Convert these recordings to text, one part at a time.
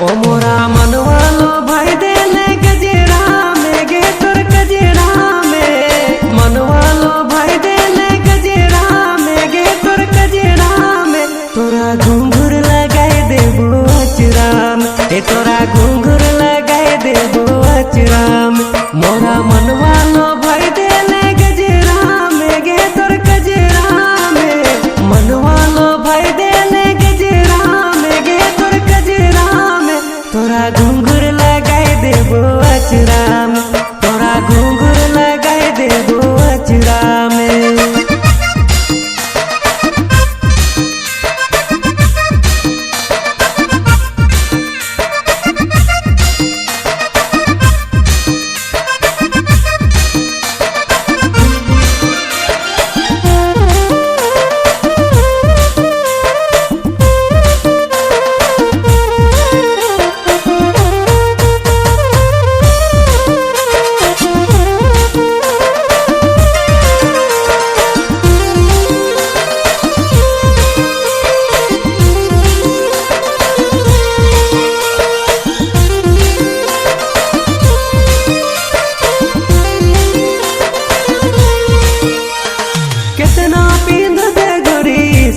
ओ मोरा मनवालो भाई देले गजरा में गे तोर गजरा में मनवालो भाई देले गजरा में गे तोर गजरा में तोरा घुंघरू लगाए देबो अचरा में तोरा घुंघरू लगाए देबो अचरा में मोरा मनवालो भाई देले गजरा में गे तोर गजरा में मनवालो भाई देले गजरा में गे तोर गजरा में तोरा घुंघरू लगाए देबो अचरा में तोरा घुंघरू लगाए देबो अचरा में।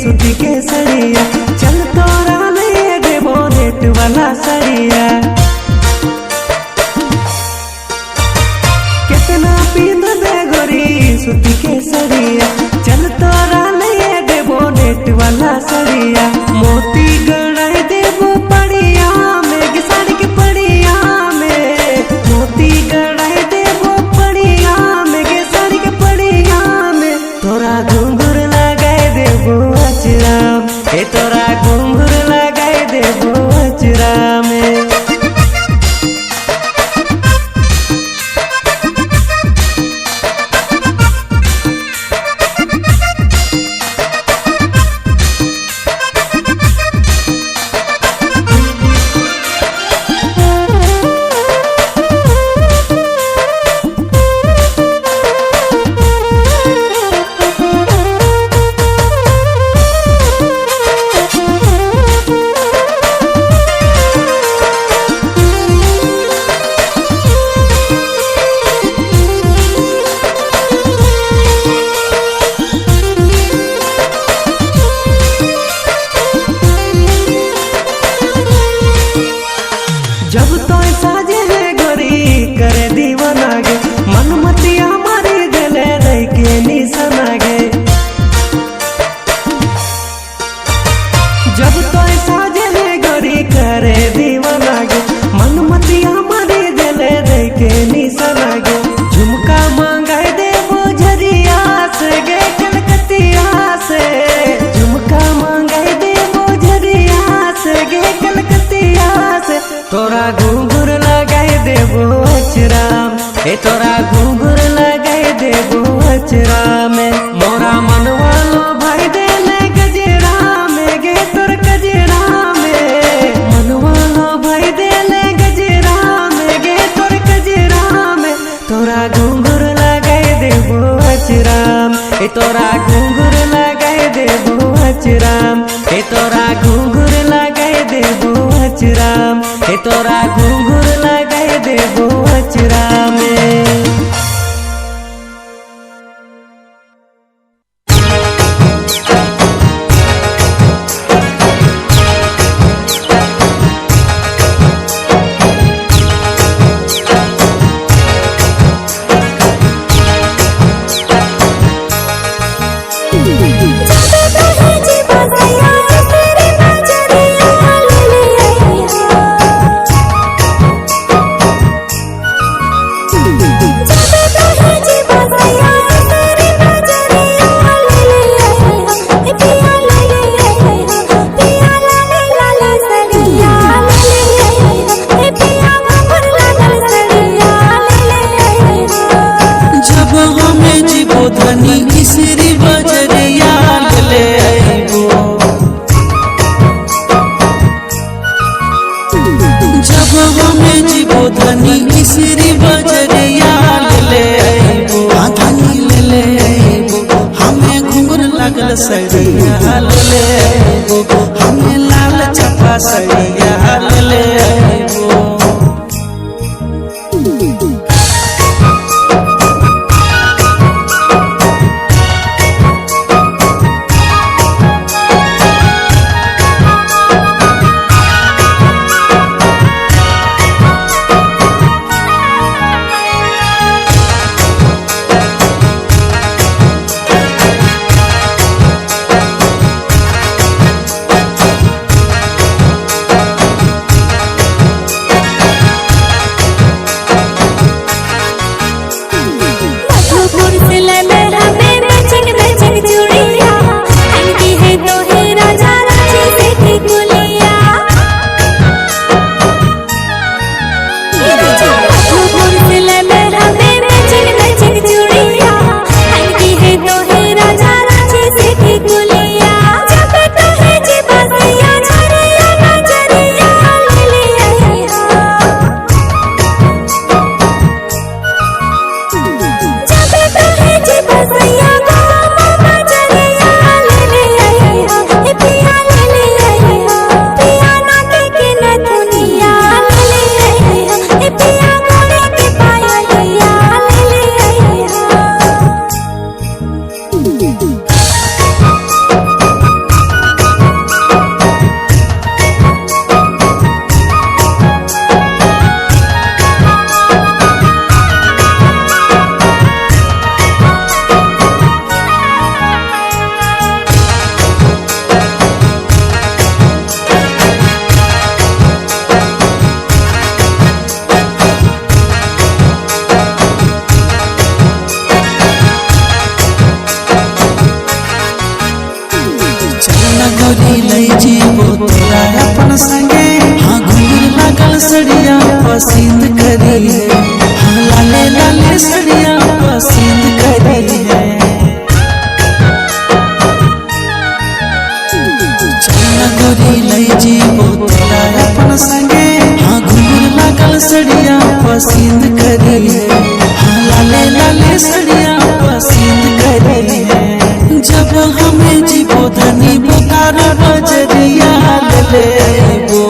सूती के सड़िया चल तोरा ले देबो रेट वाला सड़िया कितना पींद दे गोरी सूती के सड़िया चल तोरा ले देबो रेट वाला सड़िया मोती गड़ाई देबो पड़िया में साड़ी के पड़िया में मोती गड़ाई देबो पड़िया में साड़ी के पड़िया में तोरा घुंघरू लगाए देबो अचरा तोरा घुंघरू लगाए देबो अचरा में। जब तो साजे है गोरी करे दीवाना गे मन मतिया मारी दिले रह के निशाना गे जब तो साजे है गोरी करे दीवाना गे मन मतिया मारी दिले रह के निशाना गे झुमका मांगाए देबो झरिया से गे कलकतिया से झुमका मांगाए देबो झरिया से गे कलकतिया से तोरा घुंघरू लगाए देबो अचरा तोरा घुंघरू लगाए देबो अचरा में मोरा मनवालो भाई देले गजरा में गे तोर गजरा में मनवालो भाई देले गजरा में गे तोर गजरा में तोरा घुंघरू लगाए देबो अचरा तोरा घुंघरू लगाए देबो अचरा तोरा घुंघरू लगाए देबो अचरा तोरा घुंघरू लगाए देबो अचरा में। Thank you. धनी इसरी बजरिया ले आइबो। जब हमें जीवो धनी इसरी बजरिया ले आइबो। धनी ले आइबो हमें घूंघर लागल सड़िया ले आइबो। हमें लाल छपा सड़िया ले आइबो। तोरा अपन संगे हाँ घूर लागल सड़िया पसंद करी है। हाँ लाले लाले सड़िया पसंद करी है। चल गोरी लई जीवो तोरा अपन संगे हाँ घूर लागल सड़िया पसंद करी है। हाँ लाले लाले सड़िया पसंद करी है। जब हमें जीवो धनी बोकार बजरिया ले आइबो।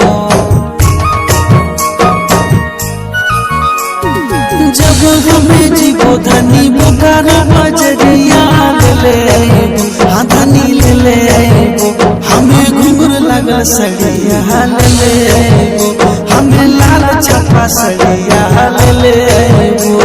जब हमें जीवो धनी बोकार बजरिया ले आइबो। हाँ धनी ले आइबो हमें घूंघर लागल सड़िया ले आइबो। हमें लाल छपा सड़िया ले आइबो।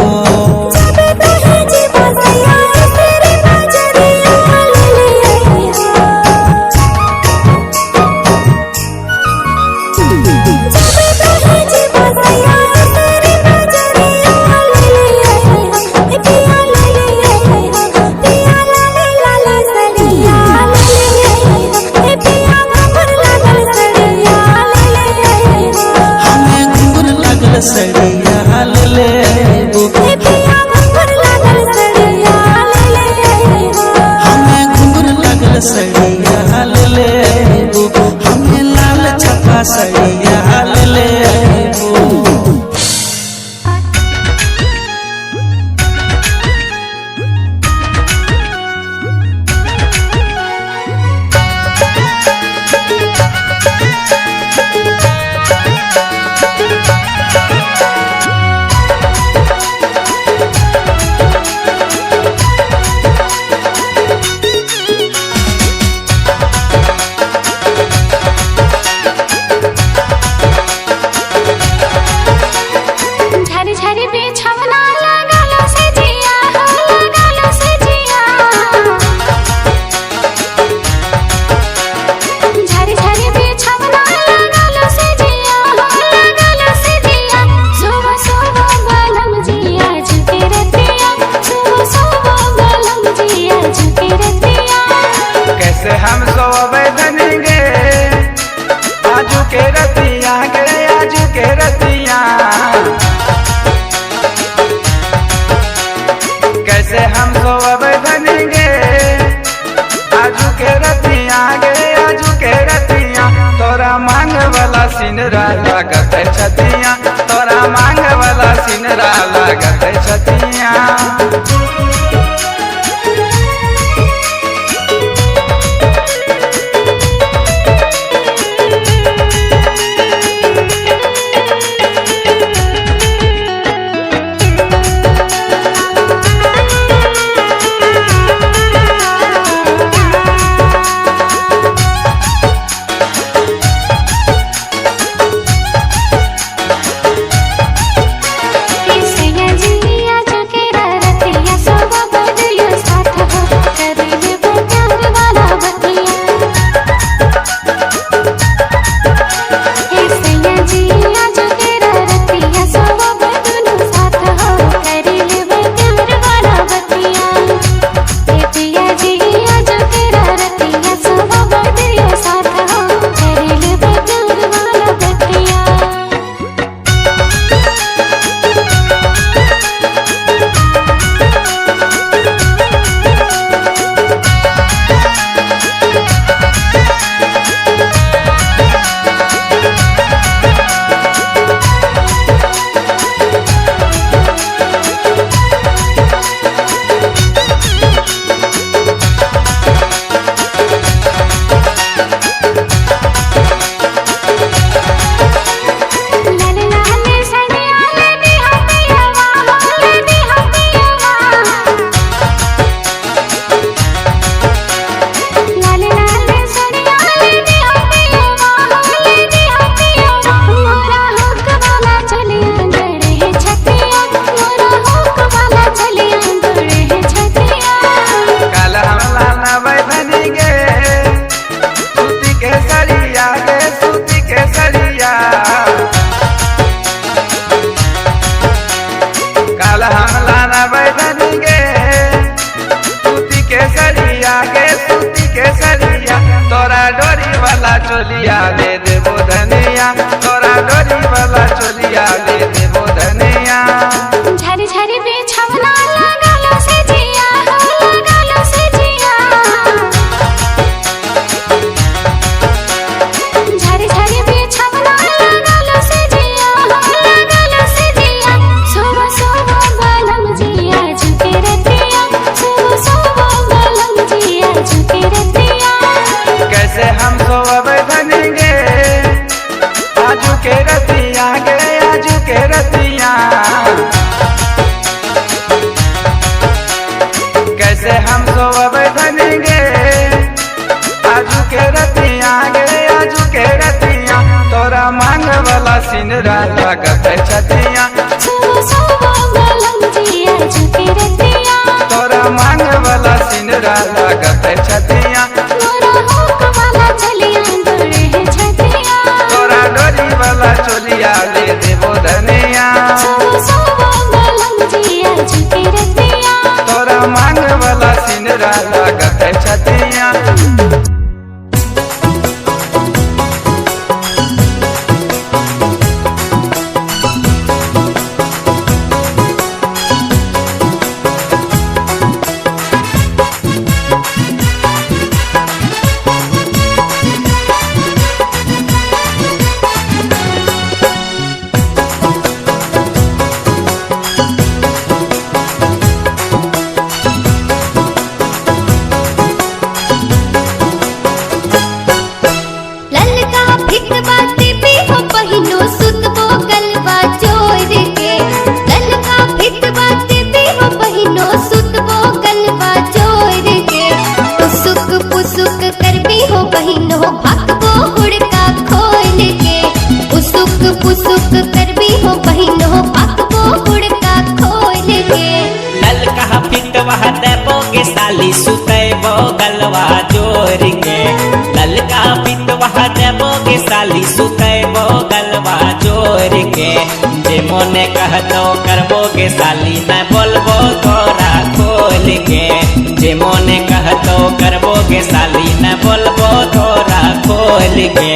सड़िया ले आइबो। हमें घूंघर लागल सड़िया ले आइबो। हमें लाल छपा सड़िया ले आइबो। कैसे हम सोवब सिनरा लागत छतिया, तोरा मांग वाला सिनरा लागत छतिया। तोरा डोरी वाला चोलिया ले देबो धनिया, तोरा डोरी वाला चोलिया ले देबो धनिया। झरी झरी बिछवना लगालो से जिया, लगालो से जिया। झरी झरी बिछवना लगालो से जिया, लगालो से जिया। सोवा सोवा बलम जिया झुके रतिया, सोवा सोवा बलम जिया झुके रतिया। कैसे हम सोवब धनिगे आजू के रतिया गे, आजू के रतिया। कैसे हम सोवब धनिगे आजू के रतिया गे, आजू के रतिया। तोरा मांग वाला सिनरा लागत छतिया, सोवा सोवा बलम जिया झुके रतिया। तोरा मांग वाला सिनरा लागत छतिया, मोरा होक वाला चलिया डोरे छतिया। तोरा डोरी वाला चोलिया ले देबो धनिया। सोवा सोवा बलम जिया झुके रतिया। तोरा मांग वाला सिनरा लागत छतिया। साली सुतैबो गलवा जोर के, ललका पितवा देबोगे साली सुतैबो गलवा जोर के। जे मोने कहतो करबोगे साली न बोलबो तोरा खोल के, जे मोने कहतो करबोगे साली न बोलबो तोरा खोल के।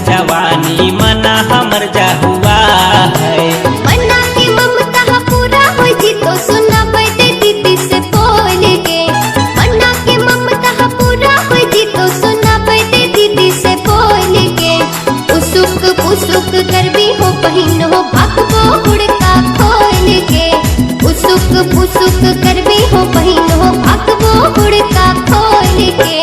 जवानी मना हमर जहुआ है। मन्ना के ममता पूरा हो जी तो सुना बदे दीदी से बोल के। मन्ना के ममता पूरा हो जी तो सुना बदे दीदी से बोल के। उसुक पुसुक कर भी हो बहिन हो भागबो हुड़का खोल के। उसुक पुसुक कर भी हो बहिन हो भागबो हुड़का खोल के।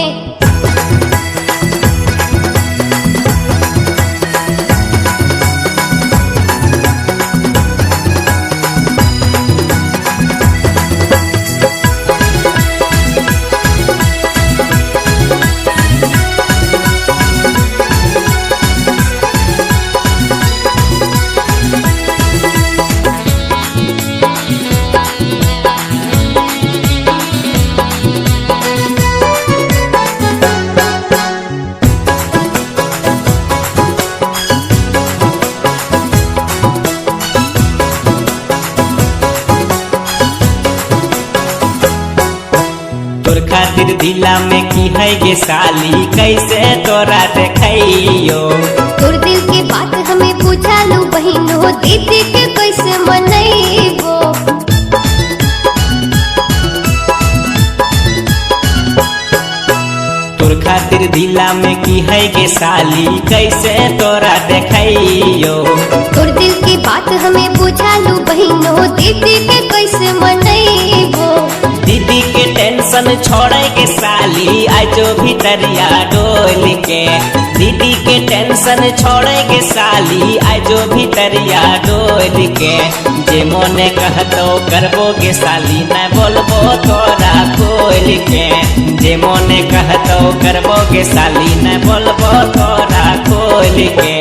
तोर खातिर दिला में की है गे साली कैसे तोरा देखैयो। तोर दिल के बात हमें पूछा लो बहिन हो दीदी के कैसे मनैबो। तोर खातिर दिला में की है गे साली कैसे तोरा देखैयो। तोर दिल की बात हमें पूछा लो बहिन हो दीदी के कैसे मनैबो। दीदी के टेंशन छोड़े के साली आजो भीतरिया डोल के। दीदी के टेंशन छोड़े के साली आजो भीतरिया डोल के। जे मोने कहतो करबो के साली न बोलबो तोरा खोल के। जे मोने कहतो करबो के साली न बोलबो तोरा खोल के।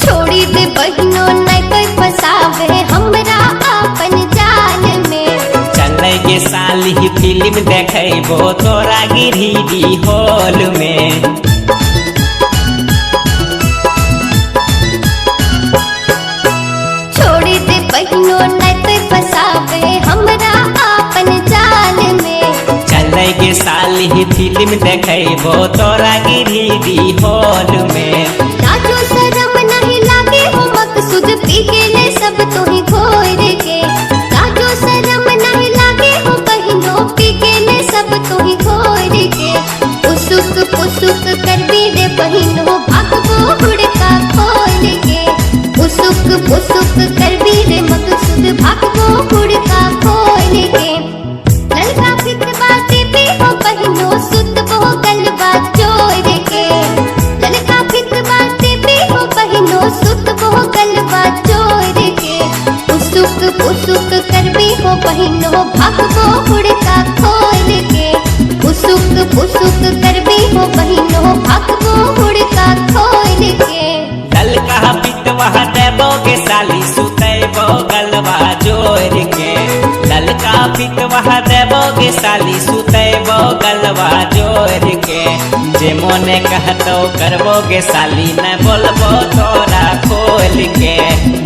छोड़ी दे बहिनो नहीं कोई फसावे हमरा अपन जाल में। चले के साली फिल्म देखैबो तोरा गिरिडी हॉल में। छोड़ी दे बहिनो नहीं कोई फसावे हमरा अपन जाल में। चले के साली फिल्म देखैबो तोरा गिरिडी हॉल में। लाजो शरम नहीं लागे हो मकसूद पी गेले सब तोही घोर के। लाजो शरम नहीं लागे हो बहिनो पी गेले सब तोही घोर के। पुसुक पुसुक कर भी रे बहिनो भागबो हुड़का खोल के। पुसुक पुसुक कर भी रे मकसूद भागबो हुड़का खोल के। ललका फित बाते भी हो बहिनो सुतबो गलबा चोर के। ललका फित बाते भी हो बहिनो सुतबो गलबा चोर के। पुसुक पुसुक कर भी हो बहिनो भागबो हुड़का खोल के। पुसुक पुसुक कर भी हो बहिनो भागबो हुड़का खोल के। ललका पितवा देबो के साली सुतैबो गलबा जोर के। ललका पितवा देबो के साली सुतैबो गलबा जोर के। जे मोने कहतो करबो के साली न बोलबो तोरा खोल के।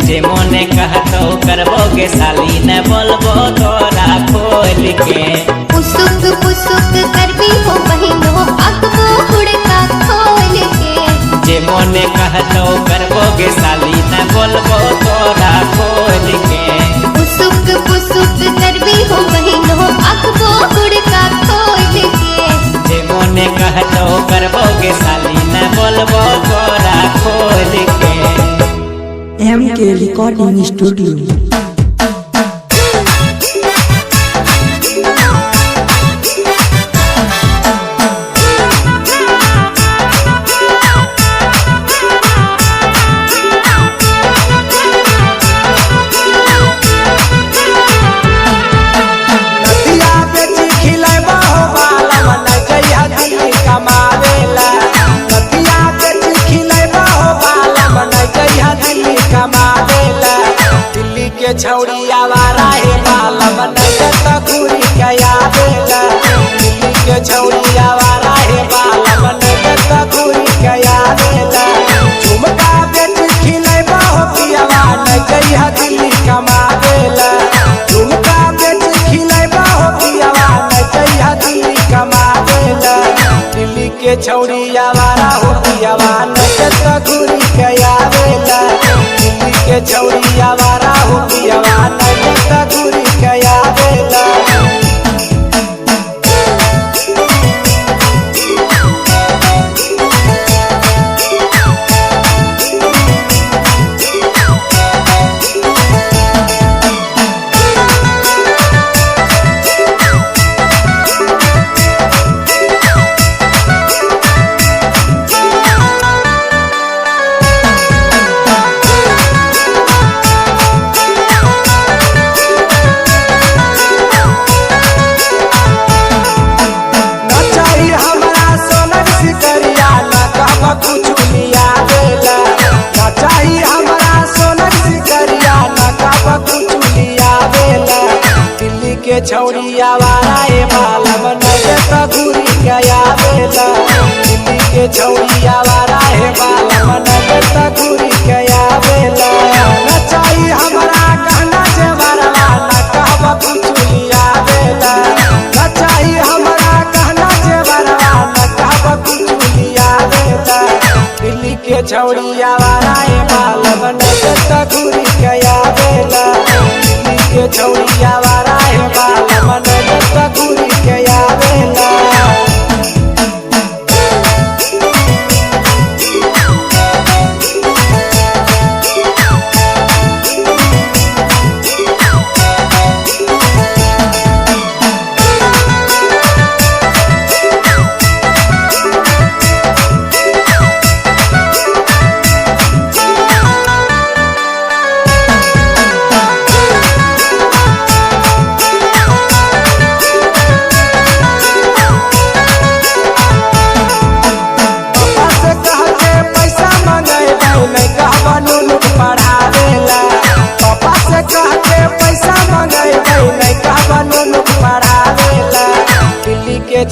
जे मोने कहतो करबो के साली न बोलबो तोरा खोल के। पुसुक पुसुक कर भी हो बहिनो भागबो हुड़का खोल के। जे मोने कहतो करबो के साली न बोलबो तोरा खोल के। पुसुक पुसुक कर भी हो बहिनो भागबो हुड़का खोल के। जे मोने कहतो करबो के साली न बोलबो तोरा खोल के। MK Recording Studio। के छौड़ी आवारा हे बाल बनैले त घूरी गया बेला दिल्ली के छौड़ी आवारा हे बाल बनैले त घूरी गया बेला झुमका बेच खिलैबा हो पियावा न जइहा दिल्ली कमा बेला झुमका बेच खिलैबा हो पियावा न जइहा दिल्ली कमा बेला दिल्ली के छौड़ी आवारा हो पियावा न त घूरी गया बेला दिल्ली के छौड़ी आवारा हो पियावा न त घूरी गया बेला के छौड़ी आवारा हे बाल बनैले त घूरी गया बेला दिल्ली के छौड़ी आवारा हे बाल बनैले त घूरी गया बेला नचाई हमरा कहना जे बरवा न कहब कुचुलिया बेला नचाई हमरा कहना जे बरवा न कहब कुचुलिया बेला दिल्ली के छौड़ी आवारा हे बाल बनैले त घूरी गया बेला दिल्ली के छौड़ी आवारा हे बाल बनैले त घूरी गया बेला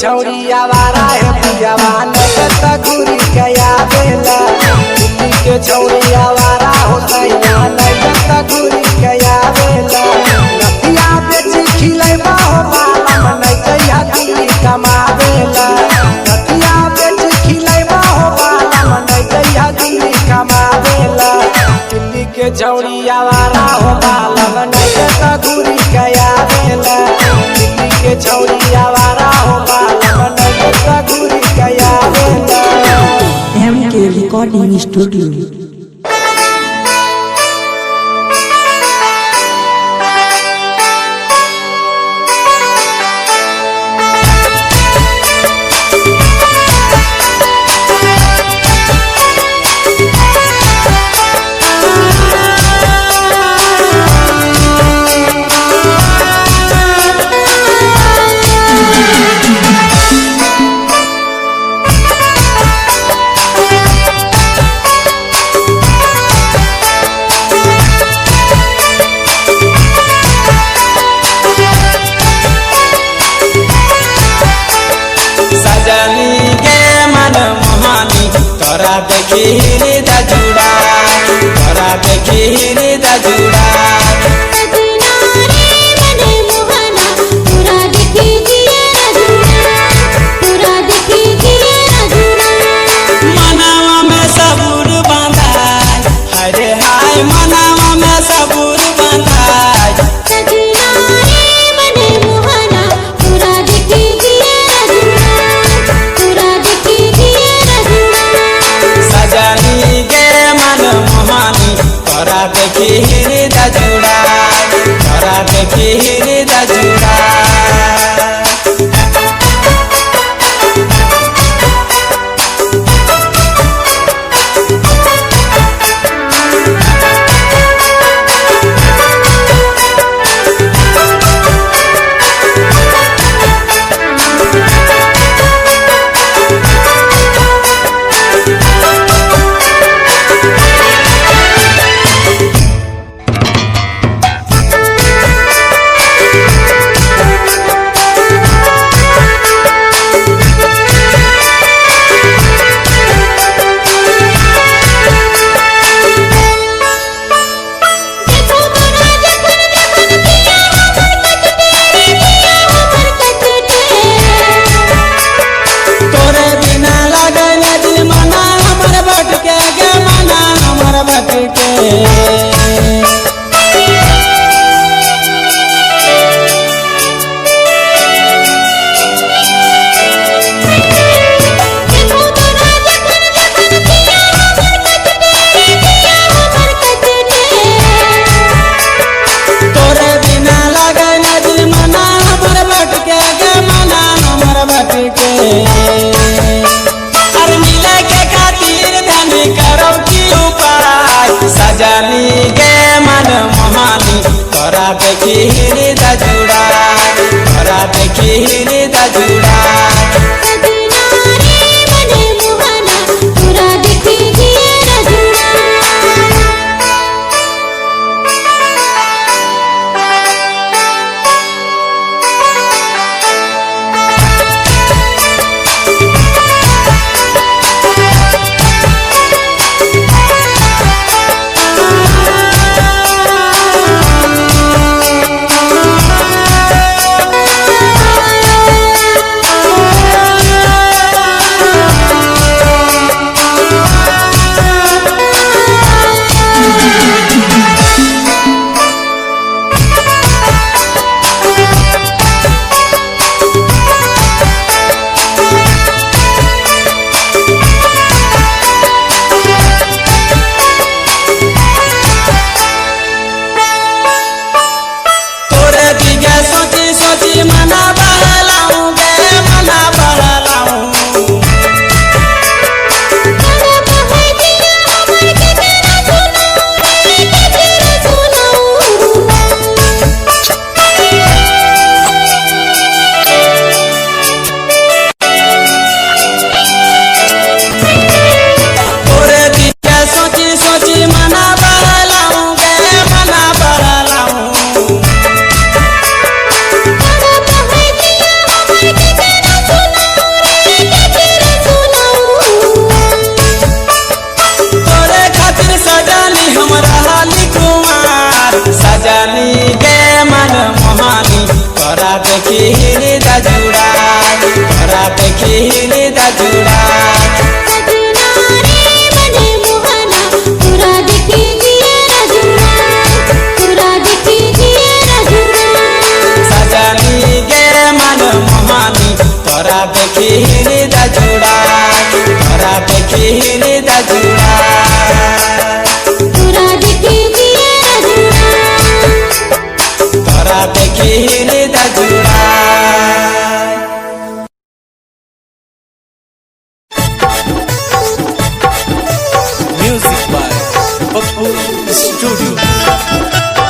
छौड़ी आवारा है पियावा न त घूरी गया बेला दिल्ली के छौड़ी आवारा हो सैया न त घूरी गया बेला नथिया बेची खिलैबा हो बालम न जइहा दिल्ली कमा बेला नथिया बेची खिलैबा हो बालम न जइहा दिल्ली कमा बेला दिल्ली के छौड़ी आवारा हो बालम न त घूरी गया बेला दिल्ली के छौड़ी आवारा हो MK Recording Studio. तोरा देखी हृदय जुड़ा तोरा देखी हृदय जुड़ा मनावा में सबूर बांधा हरे हाय मनावा में सबूर बांधा तोरा देखी तोरे बिना लगे न दिल मना हमर भटके गे मना हमर भटके अरे मिले के खातिर धन करो की उपाय सजनी गे मन मोहानी तोरा देखी हृदय जुड़ा तोरा देखी हृदय जुड़ा मना बहलाऊं गे मना बहलाऊं तोरे दिया सोची सोची मना बहलाऊं गे मना बहलाऊं तोरे खातिर सजनी हमरा हाली कुमार सजनी गे मन मोहानी तोरा देखी हृदय जुड़ा तोरा देखी हृदय जुड़ा सजनी गे मन मोहानी तोरा देखी हृदय जुड़ा तोरा देखी हृदय जुड़ा तोरा देखी हृदय जुड़ा म्यूजिक बाय पप्पू स्टूडियो।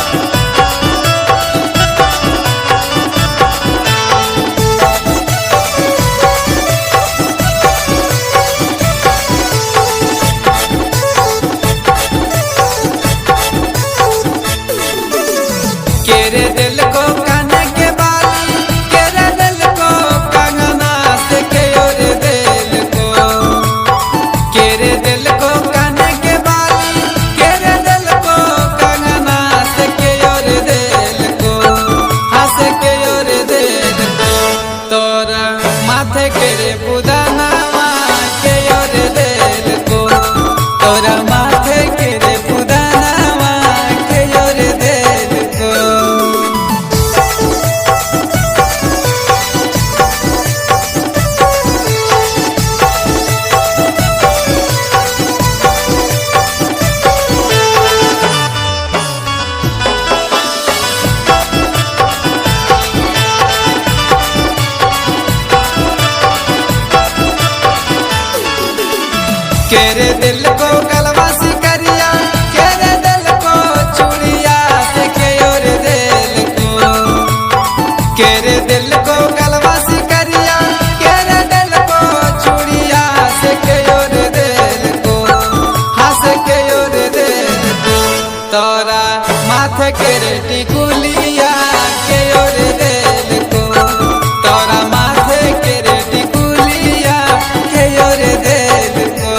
केरे दिल को काने के बाली केरे दिल को कंगना से केरे दिल को केरे दिल को काने के बाली केरे दिल को कंगना से केरे दिल को हंस केरे दिल को तोरा माथे केरे बुदाना केरे दिल को तोरा माथे केरे बुदाना केरे दिल को केरे दिल को गलवासी करिया केरे दिल को चूड़िया से केरे दिल को केरे दिल को गलवासी करिया केरे दिल को चूड़िया से केरे दिल को हंस केरे दिल को तोरा माथे केरे टिकुलिया केरे दिल को तोरा माथे केरे टिकुलिया केरे दिल को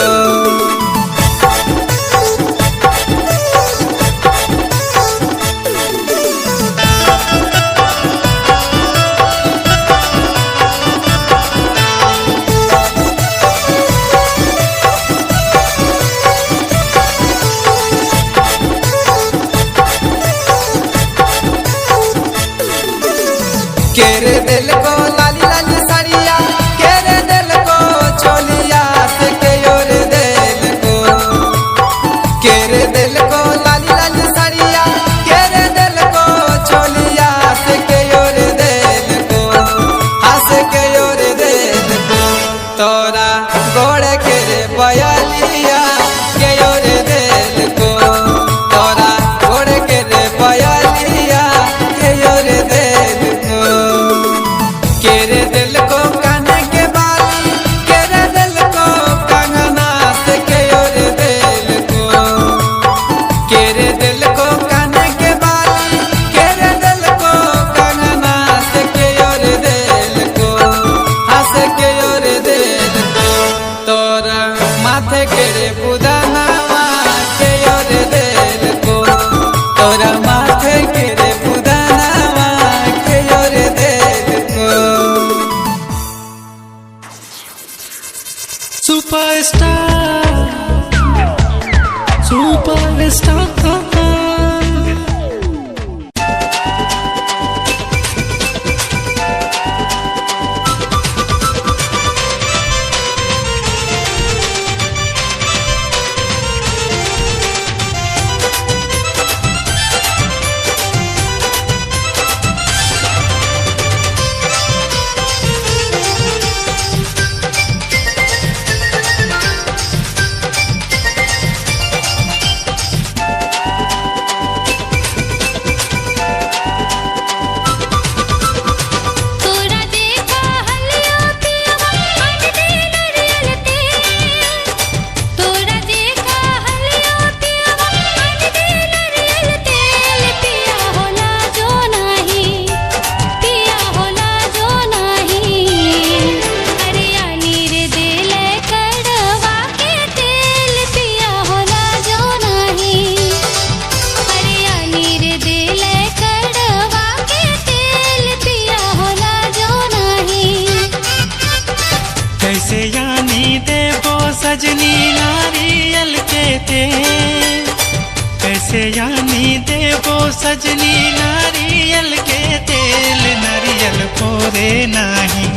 सजनी नारियल के तेल नारियल फोरे नाही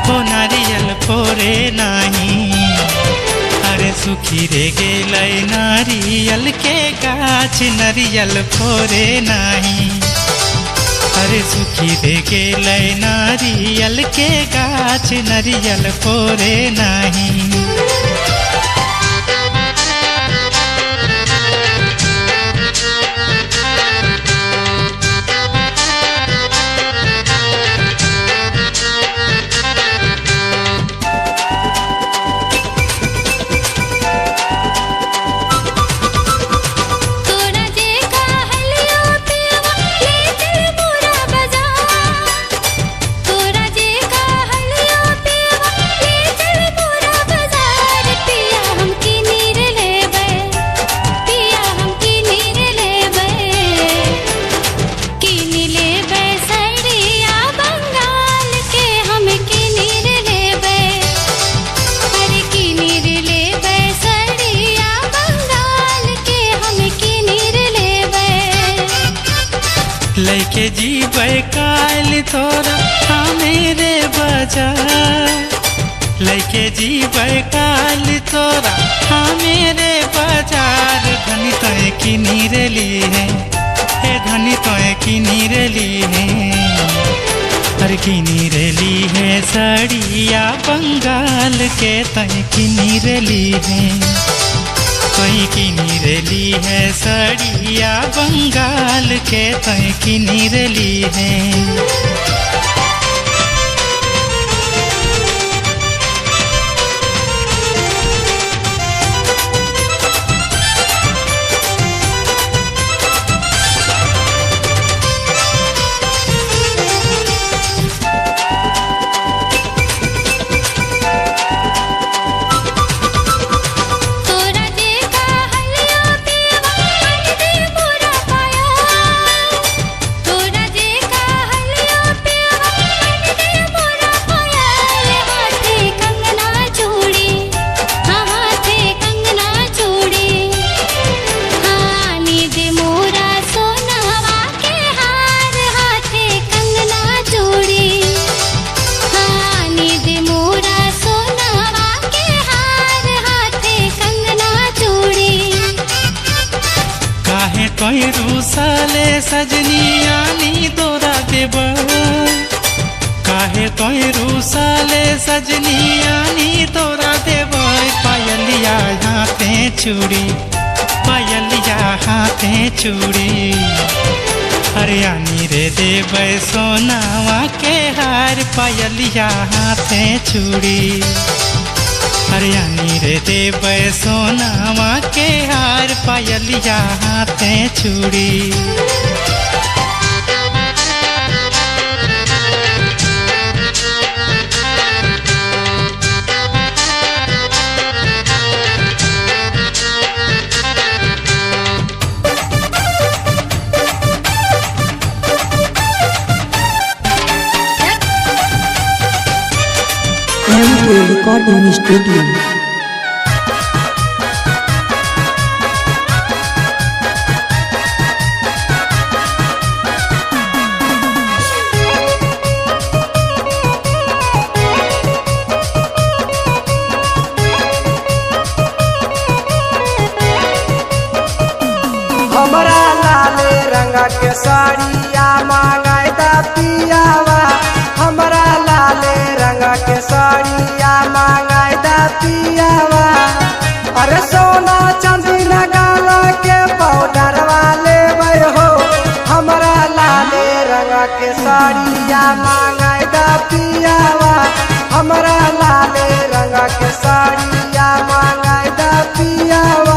हो नारियल फोरे नाही अरे सुखी रे गेलै नारियल के गाछ नारियल फोरे नाही अरे सुखी रे गेलै नारियल के गाछ नारियल फोरे नाही लैके जीबै काल तोरा मेरे बाजार लैके जीबै काल तोरा मेरे बाजार धनी तोय किनी रेली है हे धनी तोय किनी रेली है अरे किनी रेली है साड़िया बंगाल के तोय किनी रेली है तोय किनी रेली है साड़िया बंगाल के तोय किनी रेली है कोई रूसाले सजनी आनी तोरा देब काहे कोई रूसाले सजनी आनी तोरा देब पायलिया हाथे चूड़ी पायलिया हाथे चूड़ी अरे आनी रे देब सोनावा के हार पायलिया हाथे चूड़ी हरियाणी रे देव सोनावा के हार पायलिया हाथे चूड़ी MK Recording Studio. हमरा लाले रंग के साड़िया मांगाई दा पियावा हमरा लाले रंग के साड़िया मांगाई दा पियावा अरे सोना चांदी लगाला के पाउडर वाले हो हमरा लाले रंग के साड़िया मांगाई दा पियावा हमरा लाले रंग के साड़िया मांगाई दा पियावा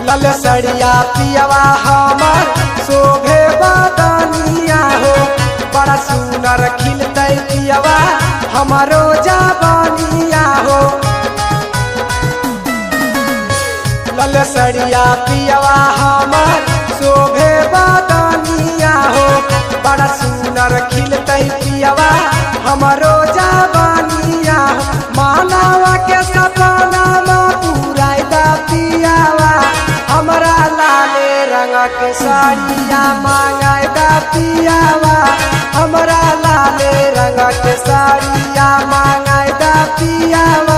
लाल सड़िया पियावा हमर शोभे बदनिया हो बड़ा सुनर खिलते पियावा हमारो जवानिया हो लाल सड़िया पियवा हमर शोभे बदनिया हो बड़ा सुंदर खिलते पियवा हमरो जवानिया हो मानवा के सपना पूरा दा पियावा हमरा लाले रंग के साड़िया मांगाय दा पियावा हमरा लाले रंग के साड़िया मांगाय दा पियावा।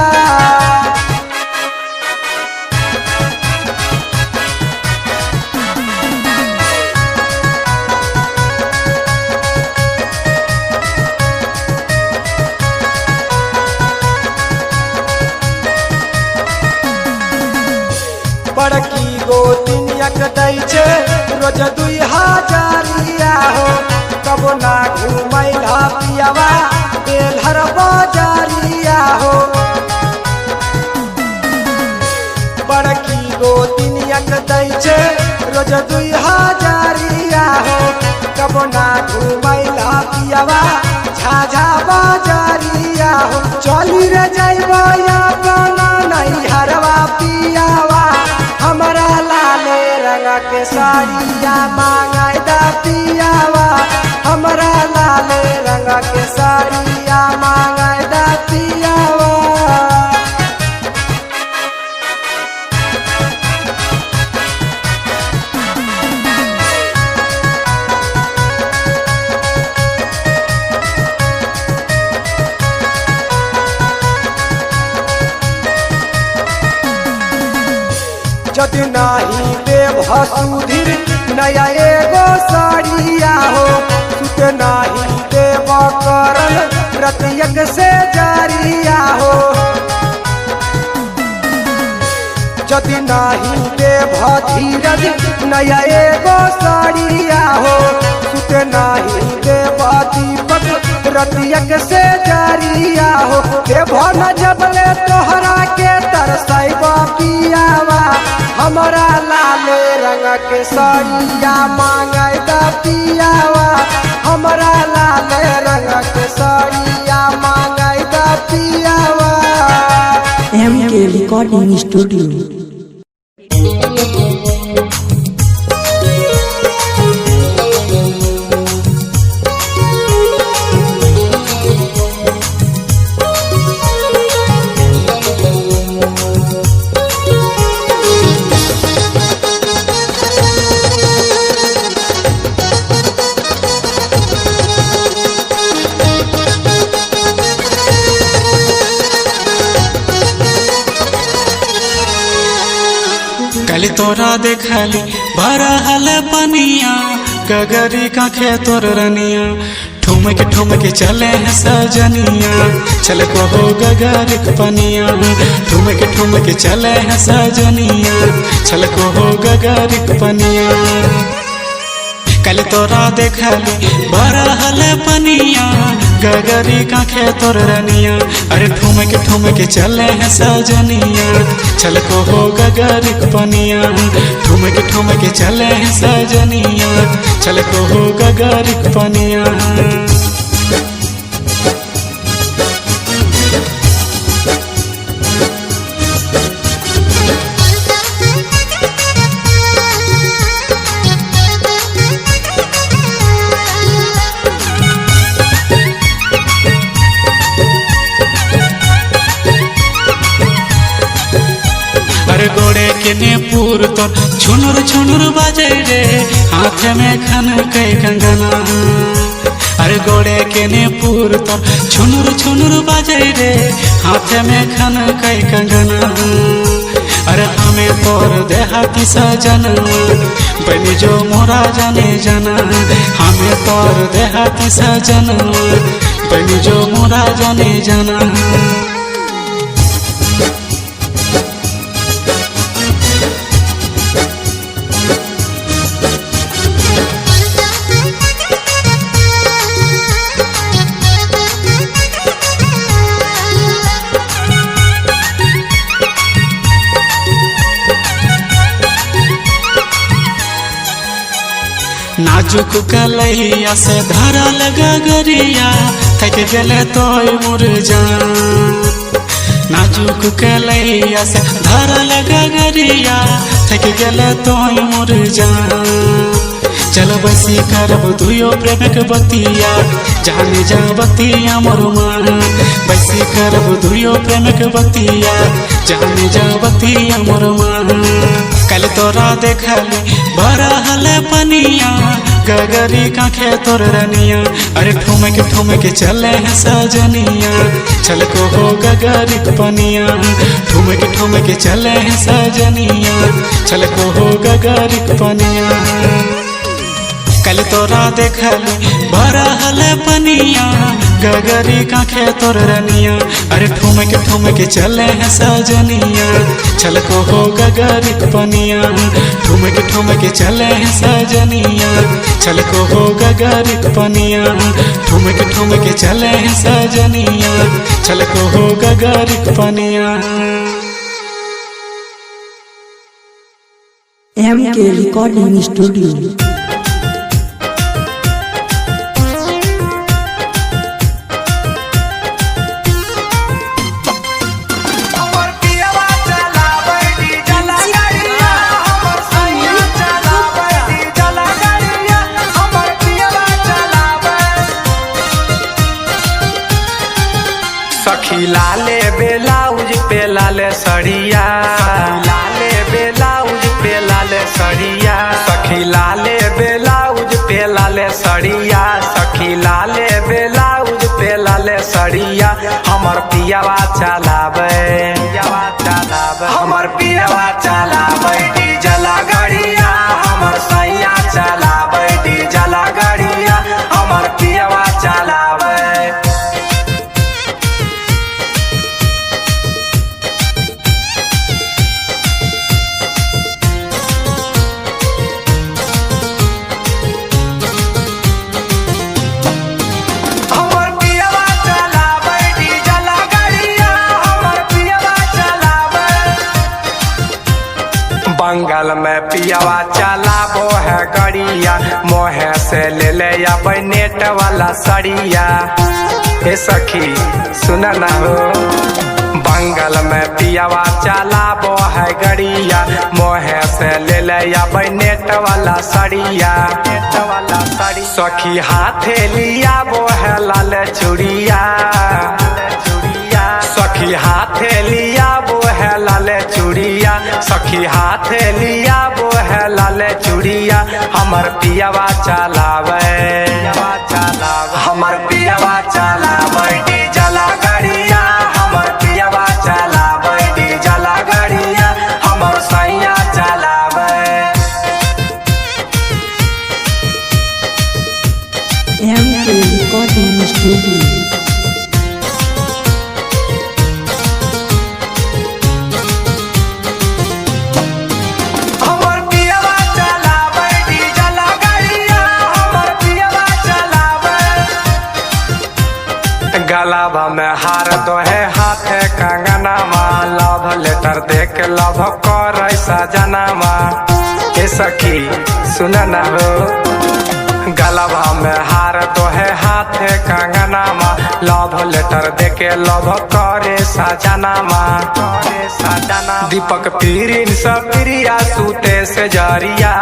बड़की गोतिनियक दै छे रोज 2000 हो कबो ना घुमैला पियावा बेलहर बाजारिया हो बड़की गोतिनियक दै छे रोज 2000 हो कबो ना घुमैला पियावा झाझा बाजारिया हो चली रे जइबो अपना नैहरवा पियावा हमरा लाले रंग के साड़िया मांगाय दा पियावा हमरा लाले रंग के साड़िया मांगाय दा पियावा। यदि नाही देव सुधीर नया एगो साड़िया हो सुत नाही देव करन रतियक से जारिया हो यदि नाही देव धीरज नया एगो साड़िया हो सुत नाही देव दीपक रतियक से जारिया हो देव न जबले तोहरा के तरसैबा पियावा हमरा लाले रंग के साड़िया मांगाय दा पियावा हमरा लाले रंग के साड़िया मांगाय दा पियावा। MK Recording Studio. कल तोरा देखली भरहल पनिया गगरी का खेतोर रनिया ठुमक ठुमक चले हैं सजनिया चल को हो गगरिक पनिया ठुमक ठुमक चले हैं सजनिया चल को हो गगरिक पनिया कल तोरा देखली भरहल पनिया गगरी का खेतोर रनिया अरे ठुमक ठुमक चले हैं सजनिया चल को हो गगरिक पनिया ठुमक ठुमक चले हैं सजनिया चल को हो गगरिक पनिया। गोड़े के नेपुर तो छुनुर छुनुर बाजे रे हाथ में खन के कंगना अरे गोड़े के नेपुर तो छुनुर छुनुर बाजे रे हाथ में खन के कंगना अरे हमें तोर देहाती सजन बन जो मोरा जाने जाना हमें तोर देहाती सजन बन जो मोरा जाने जाना। नाजुक कलैया से धारा लगा गरिया थक गले तो मुरझा नाजुक कलैया से धरल गगरिया थक गेल तो मोर जान चल बसी करब दुयो प्रेम के बतिया जाने जा बतिया मोर मान बसी करब दुयो प्रेम के बतिया जाने जा बतिया मोर मान कल तोरा देखली भरहल पनिया गगरी काखे तोर रनिया अरे ठुमक चले हैं सजनिया चल को हो गगरी पनिया ठुमक चले हैं सजनिया चल को हो गगरी पनिया कल तोरा देखली भरहल पनिया गगरी काखे तोर रनिया अरे ठुमक चले हैं सजनिया चल को हो गगरी पनिया ठुमक चले हैं सजनिया चल को हो गगरी पनिया ठुमक चले हैं सजनिया चल को हो गगरी पनिया। MK Recording Studio। सखी लाले बेलाउज पे लाले सड़िया लाले बेलाउज पे लाले सड़िया सखी लाले बेलाउज पे लाले सड़िया सखी लाले बेलाउज पे लाले सड़िया हमर पियावा चलावे हमर पियावा चलावे डीजल गाड़िया हमर सैया चलावे डीजल गाड़िया हमर पियावा चलावे। बंगाल में पियावा चलाबो है गड़िया मोहे से ले ले या नेट वाला सड़िया ए सखी सुन ना हो बंगाल में पियावा चलाबो है गड़िया मोहे से ले ले या नेट वाला सड़िया सखी हाथे लिया वो है लाल चूड़िया सखी हाथे लिया वो है लाल चूड़िया सखी हाथे लिया वो है लाल चूड़िया हमर पियावा चलावे हमर पियावा चलावे डीजल गाड़िया हमर पियावा चलावे डीजल गाड़िया हमर सैया चलावे। MK Recording Studio। गलाबा में हार दो है हाथे कंगनामा लव लेटर देख लव कर सजनामा ए सखी सुन ना हो गलाबा में हार दो है हाथे कंगनामा लव लेटर देके लव करे सजनामा दीपक पीरिन सप्रिया सूते से जरिया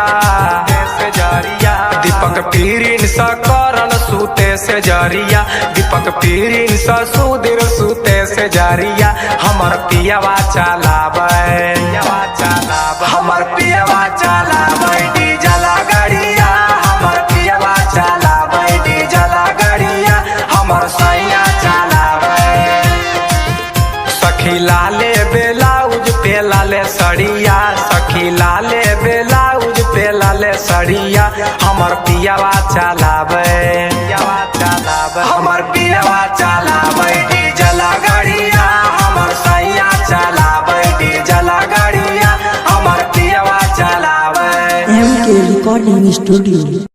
दीपक पीरिन स करण सूते से जरिया दीपक पीरिन स सुधीर सूते से जरिया हमर पियावा चलावे हमर पियावा चलावे डीजल गाड़िया हमर पियावा चलावे डीजल गाड़िया हमर सैया चलावे सखी लाले बेलाउज पे लाले सड़िया सखी लाले बेलाउज पे लाले सड़िया हमर पियावा चलावे हमर पियावा चलावे डीजल गाड़िया हमर सैया चलावे डीजल गाड़िया हमर पियावा चलावे। MK Recording Studio।